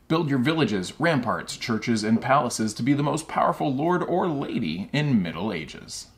Build your villages, ramparts, churches, and palaces to be the most powerful lord or lady in Middle Ages.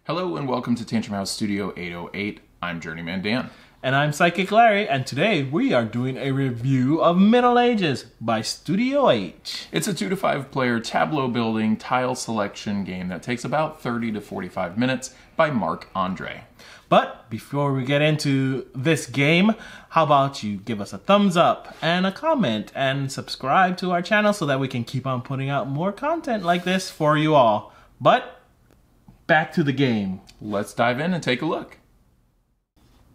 Hello and welcome to Tantrum House Studio 808. I'm Journeyman Dan. And I'm Psychic Larry, and today we are doing a review of Middle Ages by Studio H. It's a 2 to 5 player tableau building tile selection game that takes about 30 to 45 minutes by Marc Andre. But before we get into this game, how about you give us a thumbs up and a comment and subscribe to our channel so that we can keep on putting out more content like this for you all. But back to the game. Let's dive in and take a look.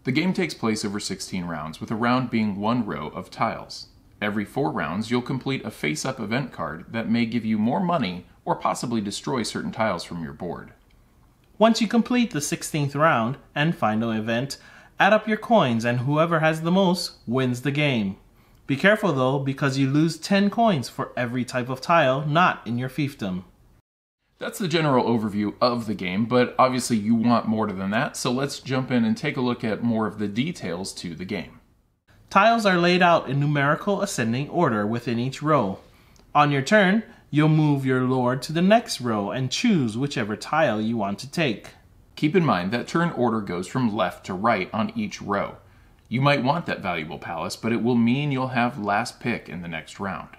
The game takes place over 16 rounds, with a round being one row of tiles. Every 4 rounds, you'll complete a face-up event card that may give you more money or possibly destroy certain tiles from your board. Once you complete the 16th round and final event, add up your coins and whoever has the most wins the game. Be careful though, because you lose 10 coins for every type of tile not in your fiefdom. That's the general overview of the game, but obviously you want more than that, so let's jump in and take a look at more of the details to the game. Tiles are laid out in numerical ascending order within each row. On your turn, you'll move your lord to the next row and choose whichever tile you want to take. Keep in mind that turn order goes from left to right on each row. You might want that valuable palace, but it will mean you'll have last pick in the next round.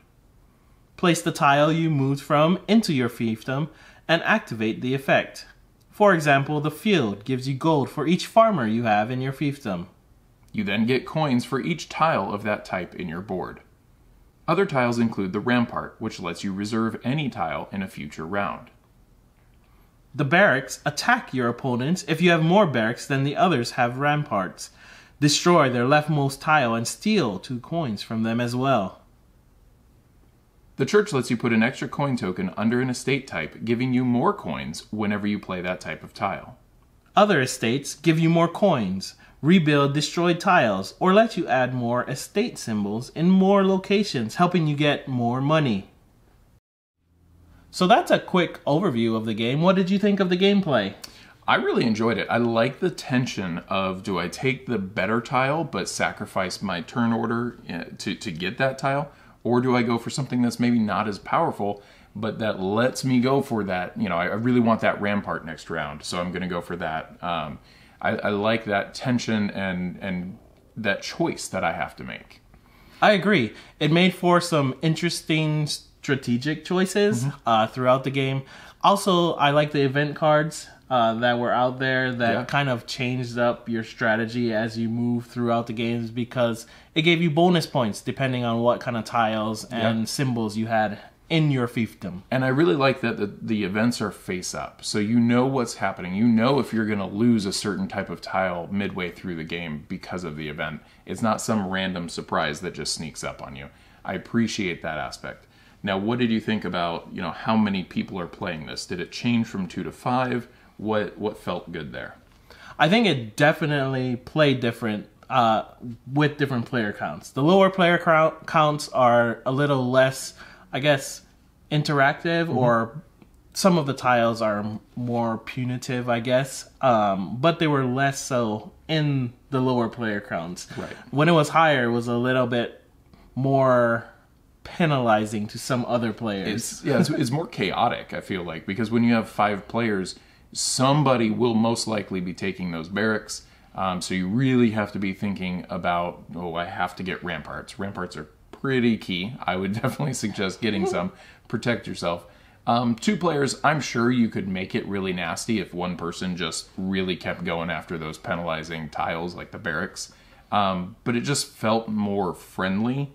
Place the tile you moved from into your fiefdom and activate the effect. For example, the field gives you gold for each farmer you have in your fiefdom. You then get coins for each tile of that type in your board. Other tiles include the rampart, which lets you reserve any tile in a future round. The barracks attack your opponents if you have more barracks than the others have ramparts. Destroy their leftmost tile and steal 2 coins from them as well. The church lets you put an extra coin token under an estate type, giving you more coins whenever you play that type of tile. Other estates give you more coins, rebuild destroyed tiles, or let you add more estate symbols in more locations, helping you get more money. So that's a quick overview of the game. What did you think of the gameplay? I really enjoyed it. I like the tension of, do I take the better tile but sacrifice my turn order to get that tile? Or do I go for something that's maybe not as powerful, but that lets me go for that? You know, I really want that rampart next round, so I'm going to go for that. I like that tension and that choice that I have to make. I agree. It made for some interesting strategic choices throughout the game. Also, I like the event cards that were out there that kind of changed up your strategy as you move throughout the games, because it gave you bonus points depending on what kind of tiles and symbols you had in your fiefdom. And I really like that the events are face up, so you know what's happening. You know if you're going to lose a certain type of tile midway through the game because of the event. It's not some random surprise that just sneaks up on you. I appreciate that aspect. Now, what did you think about, you know, how many people are playing this? Did it change from 2 to 5? What felt good there? I think it definitely played different with different player counts. The lower player counts are a little less, I guess, interactive, or some of the tiles are more punitive, I guess, but they were less so in the lower player counts. Right. When it was higher, it was a little bit more penalizing to some other players. It's more chaotic, I feel like, because when you have 5 players, somebody will most likely be taking those barracks. So you really have to be thinking about, I have to get ramparts. Ramparts are pretty key. I would definitely suggest getting some. Protect yourself. 2 players, I'm sure you could make it really nasty if one person just really kept going after those penalizing tiles like the barracks. But it just felt more friendly.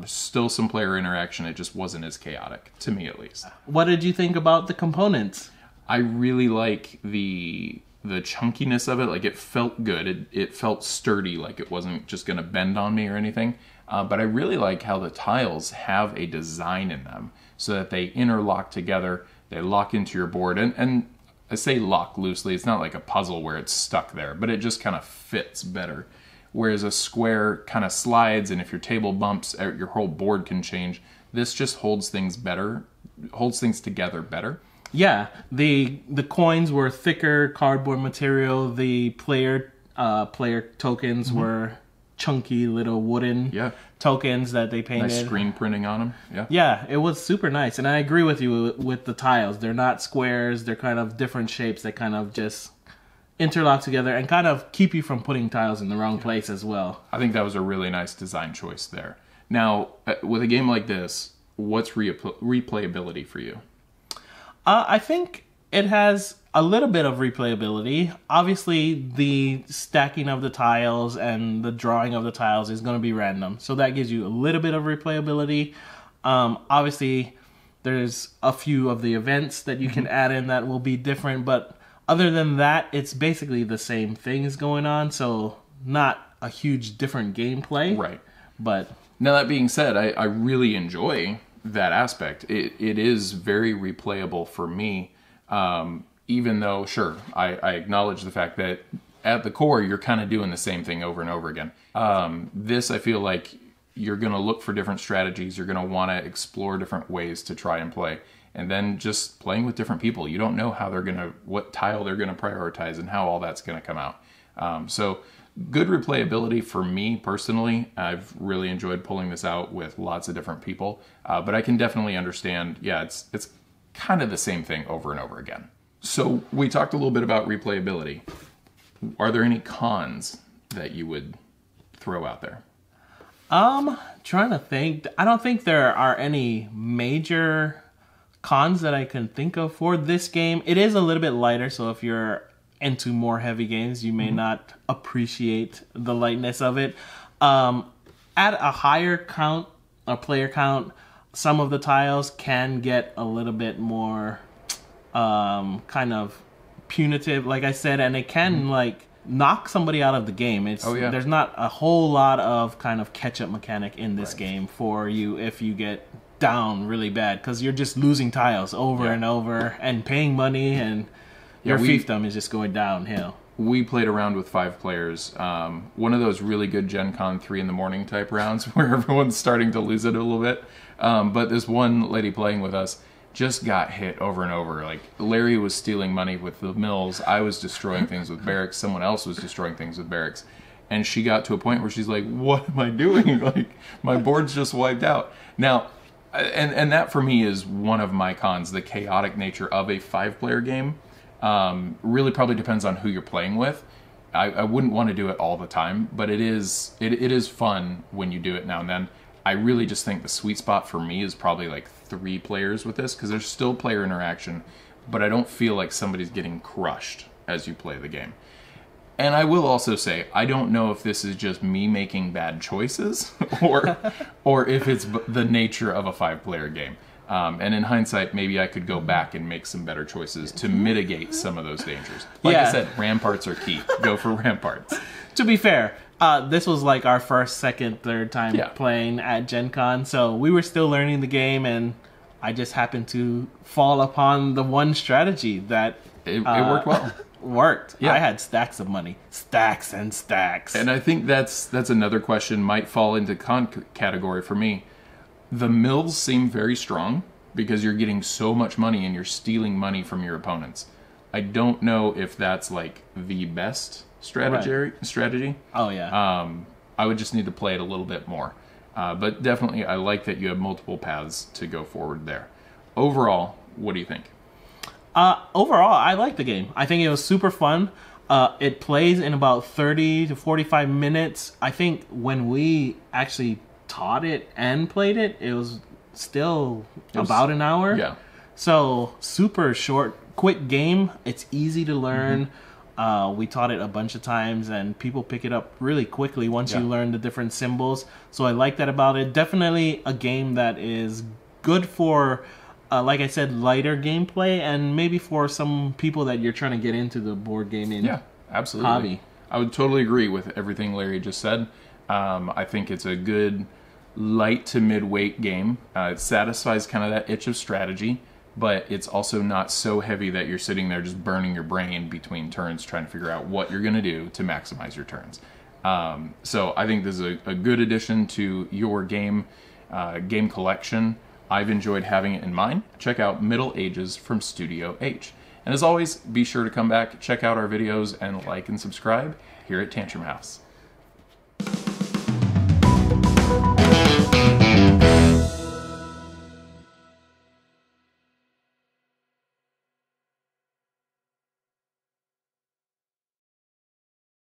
Still some player interaction. It just wasn't as chaotic, to me at least. What did you think about the components? I really like the chunkiness of it. Like, it felt good. It felt sturdy, like it wasn't just going to bend on me or anything. But I really like how the tiles have a design in them so that they interlock together. They lock into your board. And I say lock loosely. It's not like a puzzle where it's stuck there, but it just kind of fits better. Whereas a square kind of slides, and if your table bumps, your whole board can change. this just holds things together better. Yeah, the coins were thicker cardboard material. The player tokens were chunky little wooden tokens that they painted. Nice screen printing on them. Yeah, it was super nice. And I agree with you with the tiles. They're not squares. They're kind of different shapes that kind of just interlock together and kind of keep you from putting tiles in the wrong place as well. I think that was a really nice design choice there. Now, with a game like this, what's replayability for you? I think it has a little bit of replayability. Obviously, the stacking of the tiles and the drawing of the tiles is going to be random. So that gives you a little bit of replayability. Obviously, there's a few of the events that you can add in that will be different. But other than that, it's basically the same things going on. So not a huge different gameplay. Right. But now, that being said, I really enjoy that aspect. It is very replayable for me, even though, sure, I acknowledge the fact that at the core, you're kind of doing the same thing over and over again. This, I feel like you're going to look for different strategies. You're going to want to explore different ways to try and play. And then just playing with different people. You don't know how what tile they're going to prioritize and how all that's going to come out. So good replayability for me personally. I've really enjoyed pulling this out with lots of different people, but I can definitely understand. Yeah, it's kind of the same thing over and over again. So we talked a little bit about replayability. Are there any cons that you would throw out there? Trying to think. I don't think there are any major cons that I can think of for this game. It is a little bit lighter, so if you're into more heavy games, you may not appreciate the lightness of it. At a higher count, a player count, some of the tiles can get a little bit more kind of punitive, like I said, and it can like knock somebody out of the game. There's not a whole lot of kind of catch-up mechanic in this game for you if you get down really bad, because you're just losing tiles over and over and paying money, and your fiefdom is just going downhill. We played around with 5 players. One of those really good Gen Con 3 in the morning type rounds where everyone's starting to lose it a little bit. But this one lady playing with us just got hit over and over. Like, Larry was stealing money with the mills. I was destroying things with barracks. Someone else was destroying things with barracks. And she got to a point where she's like, what am I doing? Like, my board's just wiped out. Now, and that for me is one of my cons, the chaotic nature of a 5-player game. Really probably depends on who you're playing with. I wouldn't want to do it all the time, but it is fun when you do it now and then. I really just think the sweet spot for me is probably like 3 players with this, because there's still player interaction, but I don't feel like somebody's getting crushed as you play the game. And I will also say, I don't know if this is just me making bad choices or if it's the nature of a 5-player game. And in hindsight, maybe I could go back and make some better choices to mitigate some of those dangers. Like I said, ramparts are key. Go for ramparts. To be fair, this was like our first, second, third time playing at Gen Con, so we were still learning the game, and I just happened to fall upon the one strategy that it worked well. Worked. Yeah. I had stacks of money. Stacks and stacks. And I think that's another question, might fall into con category for me. The mills seem very strong because you're getting so much money and you're stealing money from your opponents. I don't know if that's like the best strategy. Oh yeah. I would just need to play it a little bit more. But definitely I like that you have multiple paths to go forward there. Overall, what do you think? Overall, I like the game. I think it was super fun. It plays in about 30 to 45 minutes. I think when we actually taught it and played it, it was still about an hour. Yeah. So super short, quick game. It's easy to learn. We taught it a bunch of times, and people pick it up really quickly once you learn the different symbols. So I like that about it. Definitely a game that is good for, like I said, lighter gameplay, and maybe for some people that you're trying to get into the board gaming absolutely. hobby. I would totally agree with everything Larry just said. I think it's a good light to mid-weight game. It satisfies kind of that itch of strategy, but it's also not so heavy that you're sitting there just burning your brain between turns trying to figure out what you're going to do to maximize your turns. So I think this is a good addition to your game collection. I've enjoyed having it in mine. Check out Middle Ages from Studio H. And as always, be sure to come back, check out our videos, and like and subscribe here at Tantrum House.